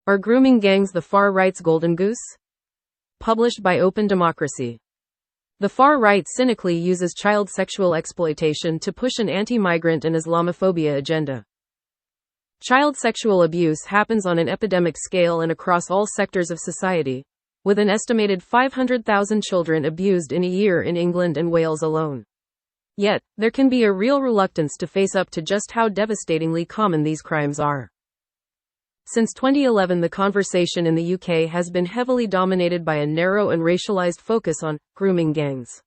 Are grooming gangs the far-right's golden goose? Published by Open Democracy. The far-right cynically uses child sexual exploitation to push an anti-migrant and Islamophobia agenda. Child sexual abuse happens on an epidemic scale and across all sectors of society, with an estimated 500,000 children abused in a year in England and Wales alone. Yet, there can be a real reluctance to face up to just how devastatingly common these crimes are. Since 2011, the conversation in the UK has been heavily dominated by a narrow and racialized focus on grooming gangs.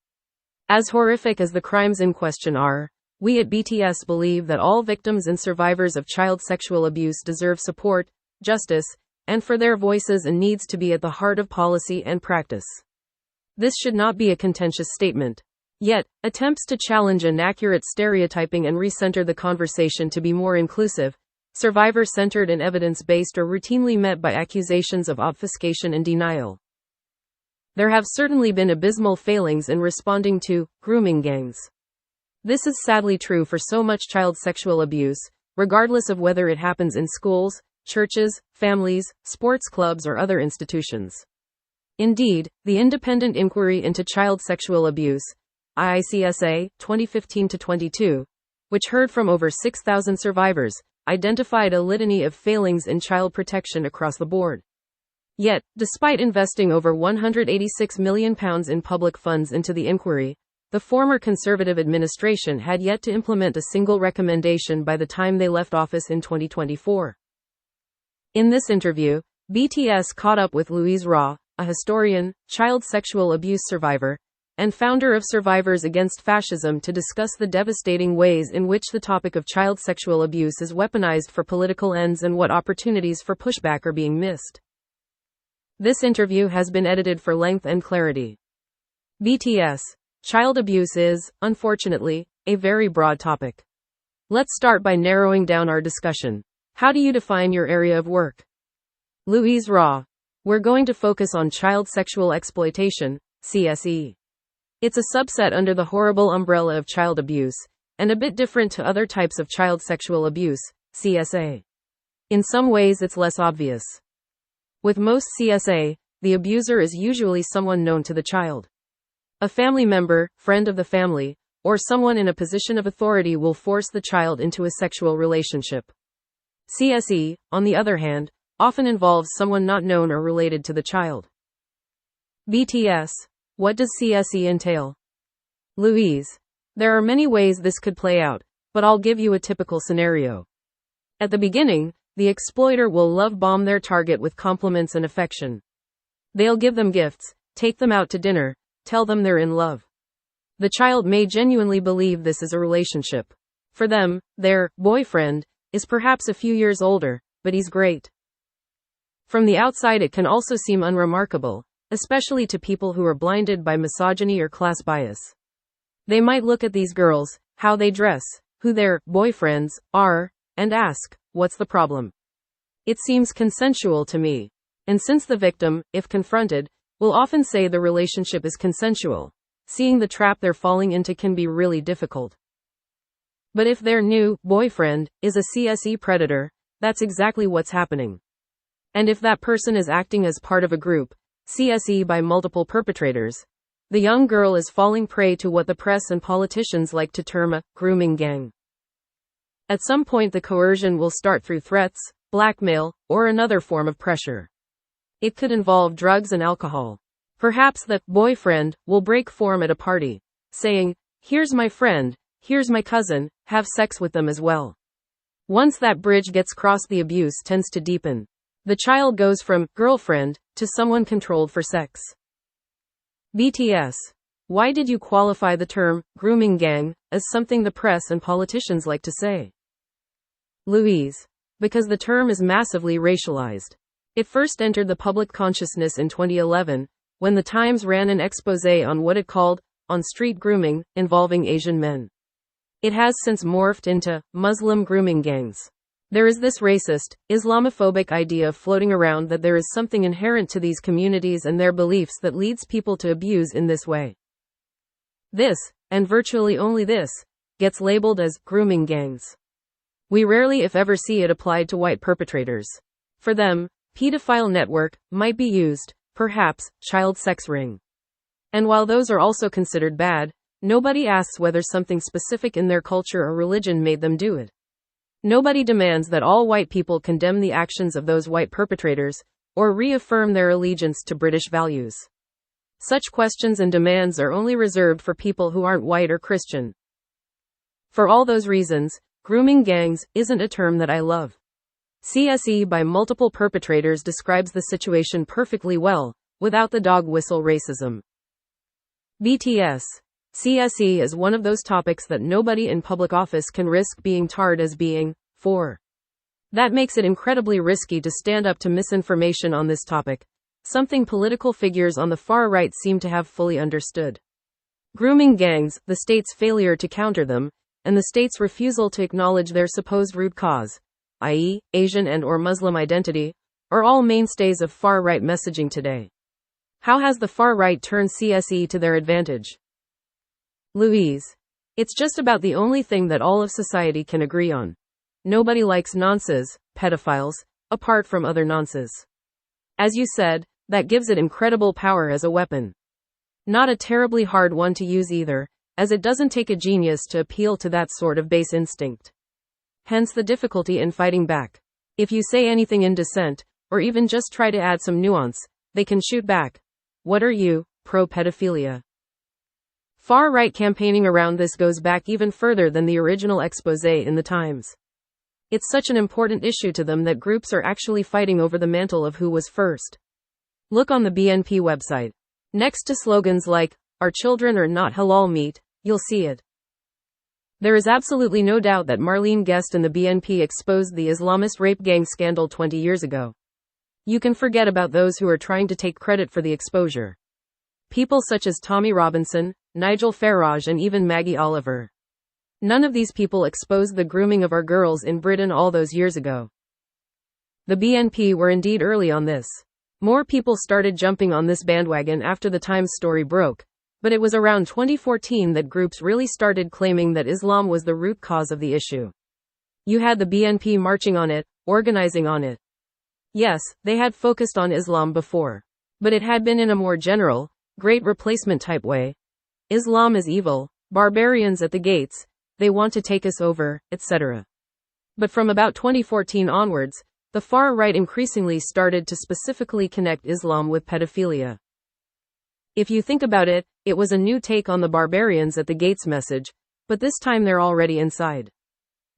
As horrific as the crimes in question are, we at BTS believe that all victims and survivors of child sexual abuse deserve support, justice, and for their voices and needs to be at the heart of policy and practice. This should not be a contentious statement. Yet, attempts to challenge inaccurate stereotyping and recenter the conversation to be more inclusive, survivor-centered and evidence-based are routinely met by accusations of obfuscation and denial. There have certainly been abysmal failings in responding to grooming gangs. This is sadly true for so much child sexual abuse, regardless of whether it happens in schools, churches, families, sports clubs, or other institutions. Indeed, the Independent Inquiry into Child Sexual Abuse, IICSA, 2015-22, which heard from over 6,000 survivors, identified a litany of failings in child protection across the board. Yet, despite investing over £186 million in public funds into the inquiry, the former Conservative administration had yet to implement a single recommendation by the time they left office in 2024. In this interview, BTS caught up with Louise Raw, a historian, child sexual abuse survivor, and founder of Survivors Against Fascism, to discuss the devastating ways in which the topic of child sexual abuse is weaponized for political ends and what opportunities for pushback are being missed. This interview has been edited for length and clarity. BTS. Child abuse is, unfortunately, a very broad topic. Let's start by narrowing down our discussion. How do you define your area of work? Louise Raw. We're going to focus on child sexual exploitation, CSE. It's a subset under the horrible umbrella of child abuse, and a bit different to other types of child sexual abuse, CSA. In some ways it's less obvious. With most CSA, the abuser is usually someone known to the child. A family member, friend of the family, or someone in a position of authority will force the child into a sexual relationship. CSE, on the other hand, often involves someone not known or related to the child. BTS. What does CSE entail? Louise. There are many ways this could play out, but I'll give you a typical scenario. At the beginning, the exploiter will love bomb their target with compliments and affection. They'll give them gifts, take them out to dinner, tell them they're in love. The child may genuinely believe this is a relationship. For them, their boyfriend is perhaps a few years older, but he's great. From the outside, it can also seem unremarkable, especially to people who are blinded by misogyny or class bias. They might look at these girls, how they dress, who their boyfriends are, and ask, what's the problem? It seems consensual to me. And since the victim, if confronted, will often say the relationship is consensual, seeing the trap they're falling into can be really difficult. But if their new boyfriend is a CSE predator, that's exactly what's happening. And if that person is acting as part of a group, CSE by multiple perpetrators, the young girl is falling prey to what the press and politicians like to term a grooming gang. At some point, the coercion will start through threats, blackmail, or another form of pressure. It could involve drugs and alcohol. Perhaps the boyfriend will break form at a party, saying, "Here's my friend, here's my cousin, have sex with them as well." Once that bridge gets crossed, the abuse tends to deepen. The child goes from girlfriend to someone controlled for sex. BTS. Why did you qualify the term grooming gang as something the press and politicians like to say? Louise. Because the term is massively racialized. It first entered the public consciousness in 2011, when the Times ran an exposé on what it called on-street grooming involving Asian men. It has since morphed into Muslim grooming gangs. There is this racist, Islamophobic idea floating around that there is something inherent to these communities and their beliefs that leads people to abuse in this way. This, and virtually only this, gets labeled as grooming gangs. We rarely, if ever, see it applied to white perpetrators. For them, pedophile network, might be used, perhaps, child sex ring. And while those are also considered bad, nobody asks whether something specific in their culture or religion made them do it. Nobody demands that all white people condemn the actions of those white perpetrators, or reaffirm their allegiance to British values. Such questions and demands are only reserved for people who aren't white or Christian. For all those reasons, grooming gangs isn't a term that I love. CSE by multiple perpetrators describes the situation perfectly well, without the dog whistle racism. BTS. CSE is one of those topics that nobody in public office can risk being tarred as being for. That makes it incredibly risky to stand up to misinformation on this topic, something political figures on the far right seem to have fully understood. Grooming gangs, the state's failure to counter them, and the state's refusal to acknowledge their supposed root cause, i.e., Asian and/or Muslim identity, are all mainstays of far-right messaging today. How has the far-right turned CSE to their advantage? Louise. It's just about the only thing that all of society can agree on. Nobody likes nonces, pedophiles, apart from other nonces. As you said, that gives it incredible power as a weapon. Not a terribly hard one to use either, as it doesn't take a genius to appeal to that sort of base instinct. Hence the difficulty in fighting back. If you say anything in dissent, or even just try to add some nuance, they can shoot back. What are you, pro-pedophilia? Far-right campaigning around this goes back even further than the original exposé in the Times. It's such an important issue to them that groups are actually fighting over the mantle of who was first. Look on the BNP website. Next to slogans like, "Our children are not halal meat," you'll see it. There is absolutely no doubt that Marlene Guest and the BNP exposed the Islamist rape gang scandal 20 years ago. You can forget about those who are trying to take credit for the exposure. People such as Tommy Robinson, Nigel Farage and even Maggie Oliver. None of these people exposed the grooming of our girls in Britain all those years ago. The BNP were indeed early on this. More people started jumping on this bandwagon after the Times story broke, but it was around 2014 that groups really started claiming that Islam was the root cause of the issue. You had the BNP marching on it, organizing on it. Yes, they had focused on Islam before, but it had been in a more general, great replacement type way. Islam is evil, barbarians at the gates, they want to take us over, etc. But from about 2014 onwards, the far right increasingly started to specifically connect Islam with pedophilia. If you think about it, it was a new take on the barbarians at the gates message, but this time they're already inside.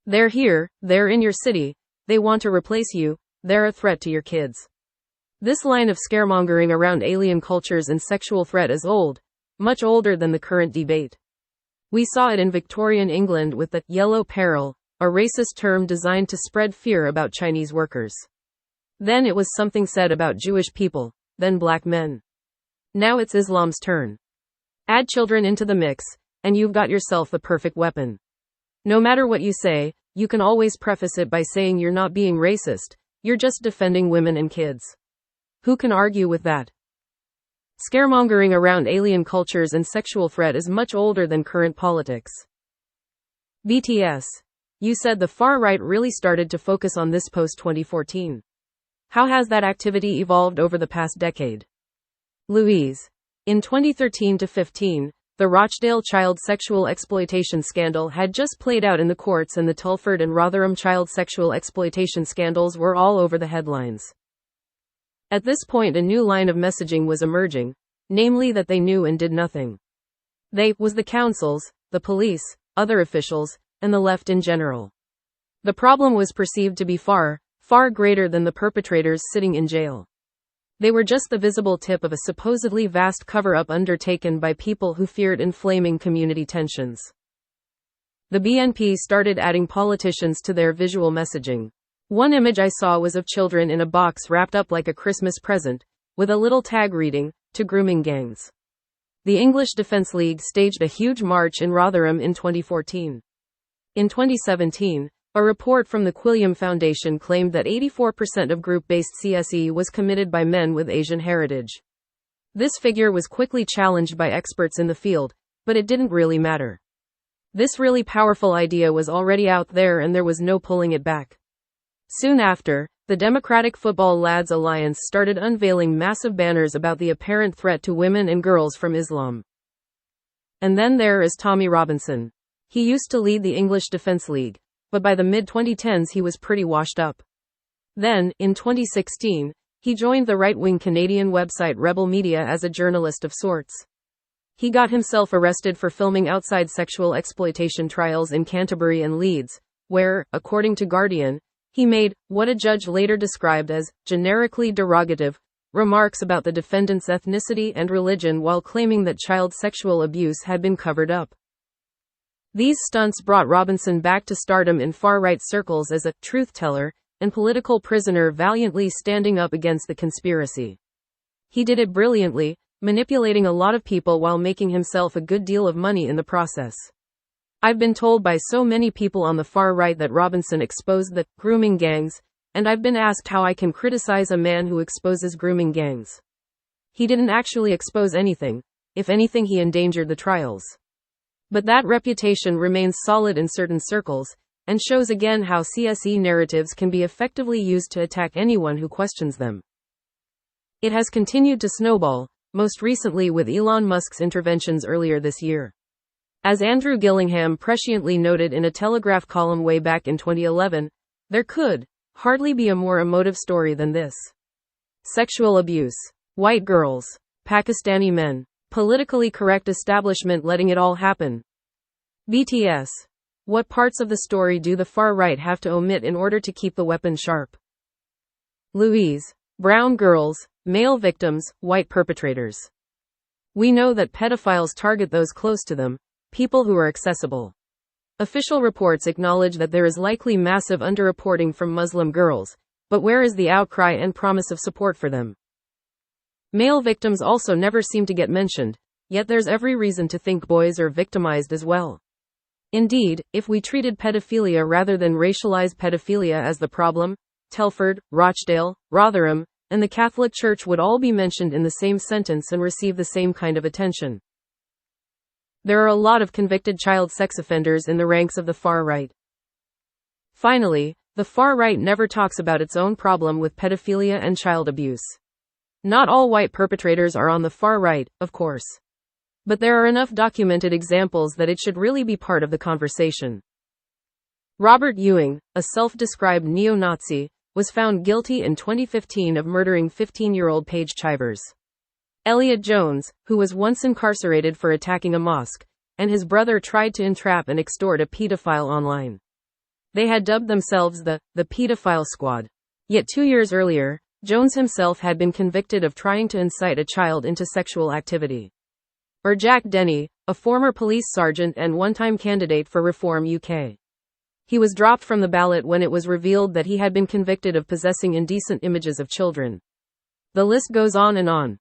They're here, they're in your city, they want to replace you, they're a threat to your kids. This line of scaremongering around alien cultures and sexual threat is old, much older than the current debate. We saw it in Victorian England with the yellow peril, a racist term designed to spread fear about Chinese workers. Then it was something said about Jewish people, then black men. Now it's Islam's turn. Add children into the mix, and you've got yourself the perfect weapon. No matter what you say, you can always preface it by saying you're not being racist, you're just defending women and kids. Who can argue with that? Scaremongering around alien cultures and sexual threat is much older than current politics. BTS. You said the far right really started to focus on this post-2014. How has that activity evolved over the past decade? Louise. In 2013 to 15, the Rochdale child sexual exploitation scandal had just played out in the courts and the Telford and Rotherham child sexual exploitation scandals were all over the headlines. At this point a new line of messaging was emerging, namely that they knew and did nothing. They was the councils, the police, other officials, and the left in general. The problem was perceived to be far, far greater than the perpetrators sitting in jail. They were just the visible tip of a supposedly vast cover-up undertaken by people who feared inflaming community tensions. The BNP started adding politicians to their visual messaging. One image I saw was of children in a box wrapped up like a Christmas present, with a little tag reading, "To grooming gangs." The English Defence League staged a huge march in Rotherham in 2014. In 2017, a report from the Quilliam Foundation claimed that 84% of group-based CSE was committed by men with Asian heritage. This figure was quickly challenged by experts in the field, but it didn't really matter. This really powerful idea was already out there and there was no pulling it back. Soon after, the Democratic Football Lads Alliance started unveiling massive banners about the apparent threat to women and girls from Islam. And then there is Tommy Robinson. He used to lead the English Defence League, but by the mid-2010s he was pretty washed up. Then, in 2016, he joined the right-wing Canadian website Rebel Media as a journalist of sorts. He got himself arrested for filming outside sexual exploitation trials in Canterbury and Leeds, where, according to Guardian, he made what a judge later described as generically derogative remarks about the defendant's ethnicity and religion while claiming that child sexual abuse had been covered up. These stunts brought Robinson back to stardom in far-right circles as a truth-teller and political prisoner valiantly standing up against the conspiracy. He did it brilliantly, manipulating a lot of people while making himself a good deal of money in the process. I've been told by so many people on the far right that Robinson exposed the grooming gangs, and I've been asked how I can criticize a man who exposes grooming gangs. He didn't actually expose anything. If anything, he endangered the trials. But that reputation remains solid in certain circles, and shows again how CSE narratives can be effectively used to attack anyone who questions them. It has continued to snowball, most recently with Elon Musk's interventions earlier this year. As Andrew Gillingham presciently noted in a Telegraph column way back in 2011, there could hardly be a more emotive story than this. Sexual abuse, white girls, Pakistani men, politically correct establishment letting it all happen. BTS. What parts of the story do the far right have to omit in order to keep the weapon sharp? Louise. Brown girls, male victims, white perpetrators. We know that pedophiles target those close to them, people who are accessible. Official reports acknowledge that there is likely massive underreporting from Muslim girls, but where is the outcry and promise of support for them? Male victims also never seem to get mentioned, yet there's every reason to think boys are victimized as well. Indeed, if we treated pedophilia rather than racialized pedophilia as the problem, Telford, Rochdale, Rotherham, and the Catholic Church would all be mentioned in the same sentence and receive the same kind of attention. There are a lot of convicted child sex offenders in the ranks of the far right. Finally, the far right never talks about its own problem with pedophilia and child abuse. Not all white perpetrators are on the far right, of course. But there are enough documented examples that it should really be part of the conversation. Robert Ewing, a self-described neo-Nazi, was found guilty in 2015 of murdering 15-year-old Paige Chivers. Elliot Jones, who was once incarcerated for attacking a mosque, and his brother tried to entrap and extort a pedophile online. They had dubbed themselves the pedophile squad. Yet 2 years earlier, Jones himself had been convicted of trying to incite a child into sexual activity. Or Jack Denny, a former police sergeant and one-time candidate for Reform UK. He was dropped from the ballot when it was revealed that he had been convicted of possessing indecent images of children. The list goes on and on.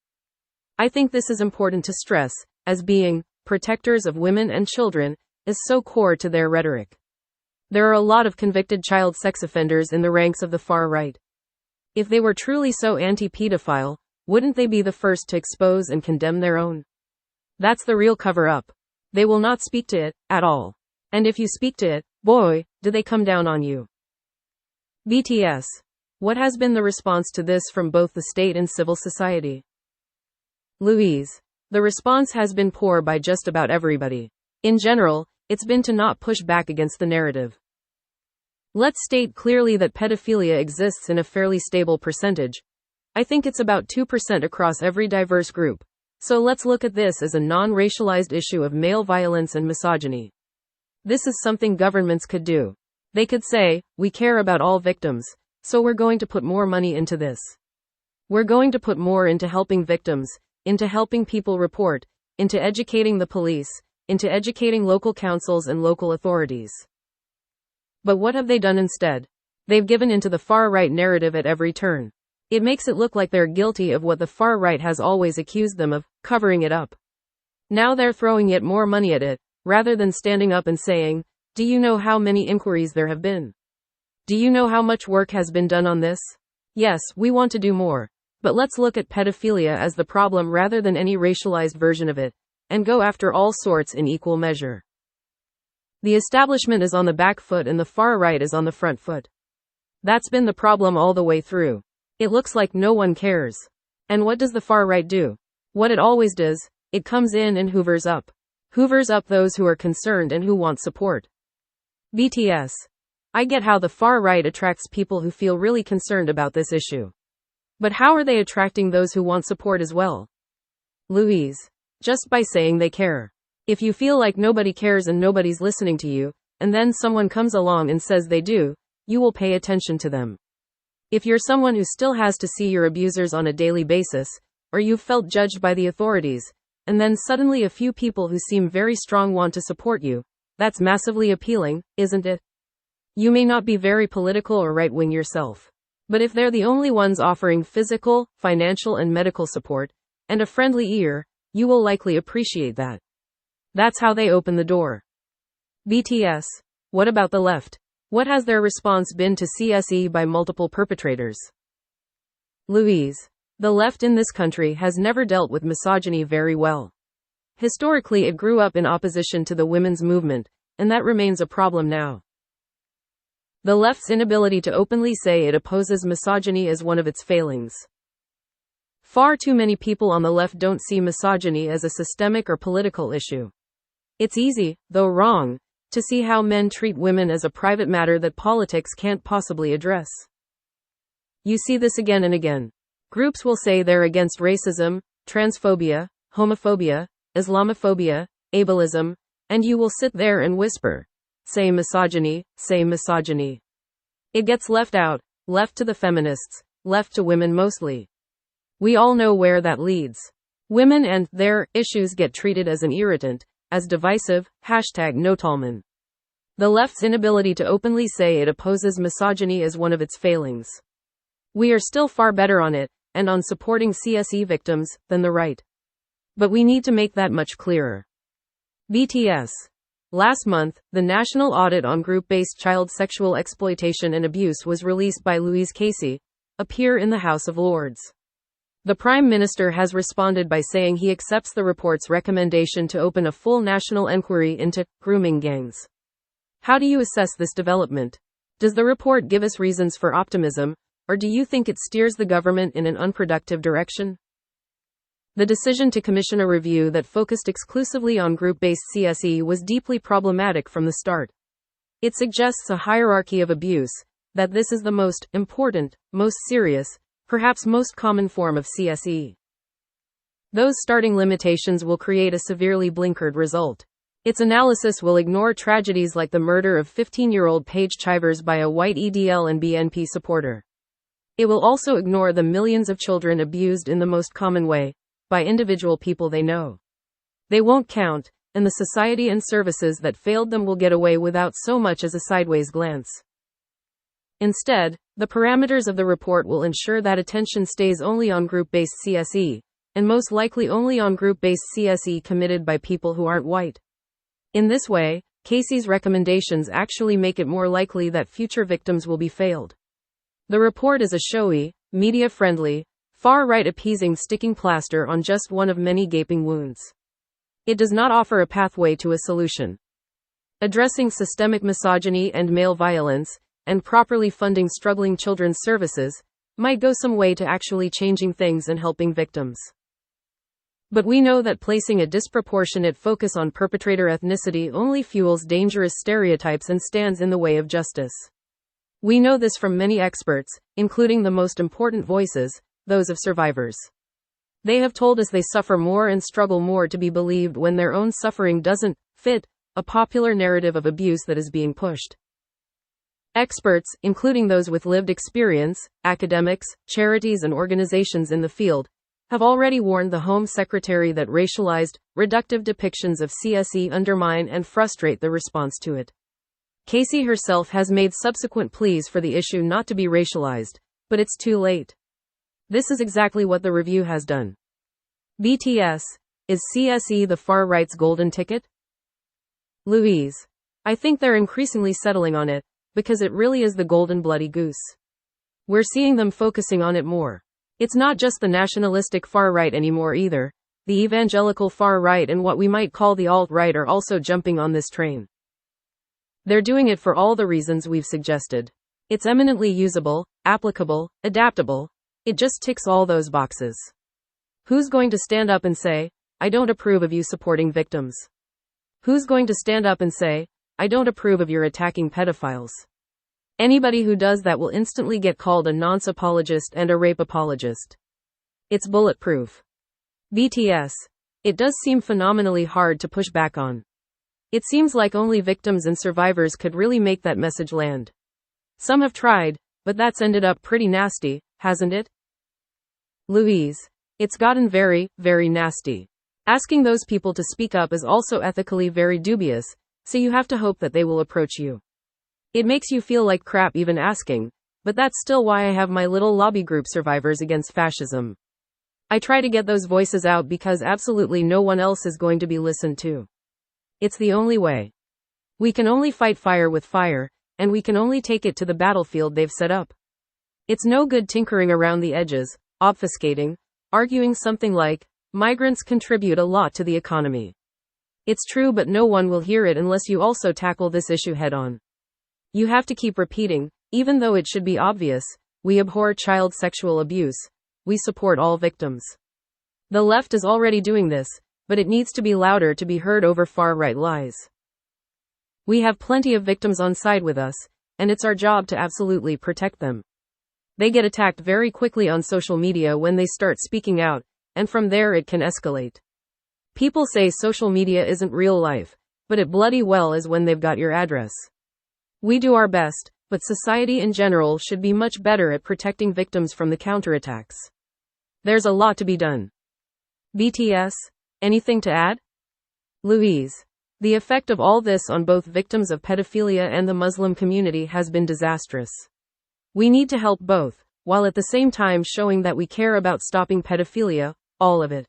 I think this is important to stress, as being protectors of women and children is so core to their rhetoric. There are a lot of convicted child sex offenders in the ranks of the far right. If they were truly so anti-pedophile, wouldn't they be the first to expose and condemn their own? That's the real cover-up. They will not speak to it, at all. And if you speak to it, boy, do they come down on you. BTS. What has been the response to this from both the state and civil society? Louise. The response has been poor by just about everybody. In general, it's been to not push back against the narrative. Let's state clearly that pedophilia exists in a fairly stable percentage. I think it's about 2% across every diverse group. So let's look at this as a non-racialized issue of male violence and misogyny. This is something governments could do. They could say, we care about all victims, so we're going to put more money into this. We're going to put more into helping victims, into helping people report, into educating the police, into educating local councils and local authorities. But what have they done instead? They've given into the far-right narrative at every turn. It makes it look like they're guilty of what the far right has always accused them of, covering it up. Now they're throwing yet more money at it, rather than standing up and saying, do you know how many inquiries there have been? Do you know how much work has been done on this? Yes, we want to do more. But let's look at pedophilia as the problem rather than any racialized version of it, and go after all sorts in equal measure. The establishment is on the back foot and the far right is on the front foot. That's been the problem all the way through. It looks like no one cares. And what does the far right do? What it always does, it comes in and hoovers up. Hoovers up those who are concerned and who want support. BTS. I get how the far right attracts people who feel really concerned about this issue. But how are they attracting those who want support as well? Louise. Just by saying they care. If you feel like nobody cares and nobody's listening to you, and then someone comes along and says they do, you will pay attention to them. If you're someone who still has to see your abusers on a daily basis, or you've felt judged by the authorities, and then suddenly a few people who seem very strong want to support you, that's massively appealing, isn't it? You may not be very political or right-wing yourself. But if they're the only ones offering physical, financial and medical support, and a friendly ear, you will likely appreciate that. That's how they open the door. BTS. What about the left? What has their response been to CSE by multiple perpetrators? Louise. The left in this country has never dealt with misogyny very well. Historically, it grew up in opposition to the women's movement, and that remains a problem now. The left's inability to openly say it opposes misogyny is one of its failings. Far too many people on the left don't see misogyny as a systemic or political issue. It's easy, though wrong, to see how men treat women as a private matter that politics can't possibly address. You see this again and again. Groups will say they're against racism, transphobia, homophobia, Islamophobia, ableism, and you will sit there and whisper, say misogyny, say misogyny. It gets left out, left to the feminists, left to women mostly. We all know where that leads. Women and their issues get treated as an irritant, as divisive, #NoTalman. The left's inability to openly say it opposes misogyny is one of its failings. We are still far better on it, and on supporting CSE victims, than the right. But we need to make that much clearer. BTS. Last month, the National Audit on Group-Based Child Sexual Exploitation and Abuse was released by Louise Casey, a peer in the House of Lords. The Prime Minister has responded by saying he accepts the report's recommendation to open a full national inquiry into grooming gangs. How do you assess this development? Does the report give us reasons for optimism, or do you think it steers the government in an unproductive direction? The decision to commission a review that focused exclusively on group-based CSE was deeply problematic from the start. It suggests a hierarchy of abuse, that this is the most important, most serious, perhaps most common form of CSE. Those starting limitations will create a severely blinkered result. Its analysis will ignore tragedies like the murder of 15-year-old Paige Chivers by a white EDL and BNP supporter. It will also ignore the millions of children abused in the most common way, by individual people they know. They won't count, and the society and services that failed them will get away without so much as a sideways glance. Instead, the parameters of the report will ensure that attention stays only on group-based CSE, and most likely only on group-based CSE committed by people who aren't white. In this way, Casey's recommendations actually make it more likely that future victims will be failed. The report is a showy, media-friendly, far-right appeasing sticking plaster on just one of many gaping wounds. It does not offer a pathway to a solution. Addressing systemic misogyny and male violence, and properly funding struggling children's services, might go some way to actually changing things and helping victims. But we know that placing a disproportionate focus on perpetrator ethnicity only fuels dangerous stereotypes and stands in the way of justice. We know this from many experts, including the most important voices, those of survivors. They have told us they suffer more and struggle more to be believed when their own suffering doesn't fit a popular narrative of abuse that is being pushed. Experts, including those with lived experience, academics, charities and organizations in the field, have already warned the Home Secretary that racialized, reductive depictions of CSE undermine and frustrate the response to it. Casey herself has made subsequent pleas for the issue not to be racialized, but it's too late. This is exactly what the review has done. BTS. Is CSE the far right's golden ticket? Louise. I think they're increasingly settling on it, because it really is the golden bloody goose. We're seeing them focusing on it more. It's not just the nationalistic far right anymore either. The evangelical far right and what we might call the alt-right are also jumping on this train. They're doing it for all the reasons we've suggested. It's eminently usable, applicable, adaptable. It just ticks all those boxes. Who's going to stand up and say, I don't approve of you supporting victims? Who's going to stand up and say, I don't approve of your attacking pedophiles? Anybody who does that will instantly get called a nonce apologist and a rape apologist. It's bulletproof. BTS. It does seem phenomenally hard to push back on. It seems like only victims and survivors could really make that message land. Some have tried, but that's ended up pretty nasty, hasn't it? Louise. It's gotten very, very nasty. Asking those people to speak up is also ethically very dubious, so you have to hope that they will approach you. It makes you feel like crap even asking, but that's still why I have my little lobby group, Survivors Against Fascism. I try to get those voices out because absolutely no one else is going to be listened to. It's the only way. We can only fight fire with fire, and we can only take it to the battlefield they've set up. It's no good tinkering around the edges, obfuscating, arguing something like, migrants contribute a lot to the economy. It's true, but no one will hear it unless you also tackle this issue head on. You have to keep repeating, even though it should be obvious, we abhor child sexual abuse. We support all victims. The left is already doing this, but it needs to be louder to be heard over far-right lies. We have plenty of victims on side with us, and it's our job to absolutely protect them. They get attacked very quickly on social media when they start speaking out, and from there it can escalate. People say social media isn't real life, but it bloody well is when they've got your address. We do our best, but society in general should be much better at protecting victims from the counterattacks. There's a lot to be done. BTS, anything to add? Louise. The effect of all this on both victims of pedophilia and the Muslim community has been disastrous. We need to help both, while at the same time showing that we care about stopping pedophilia, all of it.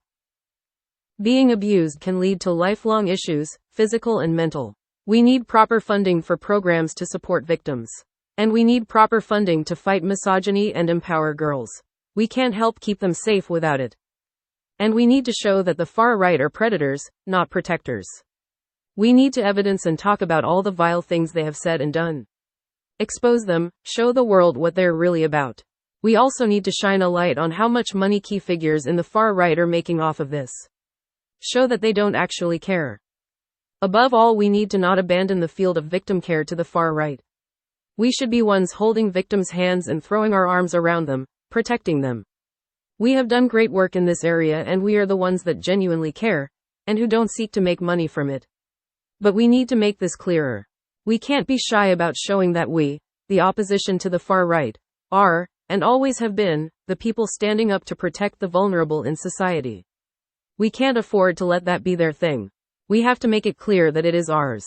Being abused can lead to lifelong issues, physical and mental. We need proper funding for programs to support victims. And we need proper funding to fight misogyny and empower girls. We can't help keep them safe without it. And we need to show that the far right are predators, not protectors. We need to evidence and talk about all the vile things they have said and done. Expose them, show the world what they're really about. We also need to shine a light on how much money key figures in the far right are making off of this. Show that they don't actually care. Above all, we need to not abandon the field of victim care to the far right. We should be ones holding victims' hands and throwing our arms around them, protecting them. We have done great work in this area, and we are the ones that genuinely care, and who don't seek to make money from it. But we need to make this clearer. We can't be shy about showing that we, the opposition to the far right, are, and always have been, the people standing up to protect the vulnerable in society. We can't afford to let that be their thing. We have to make it clear that it is ours.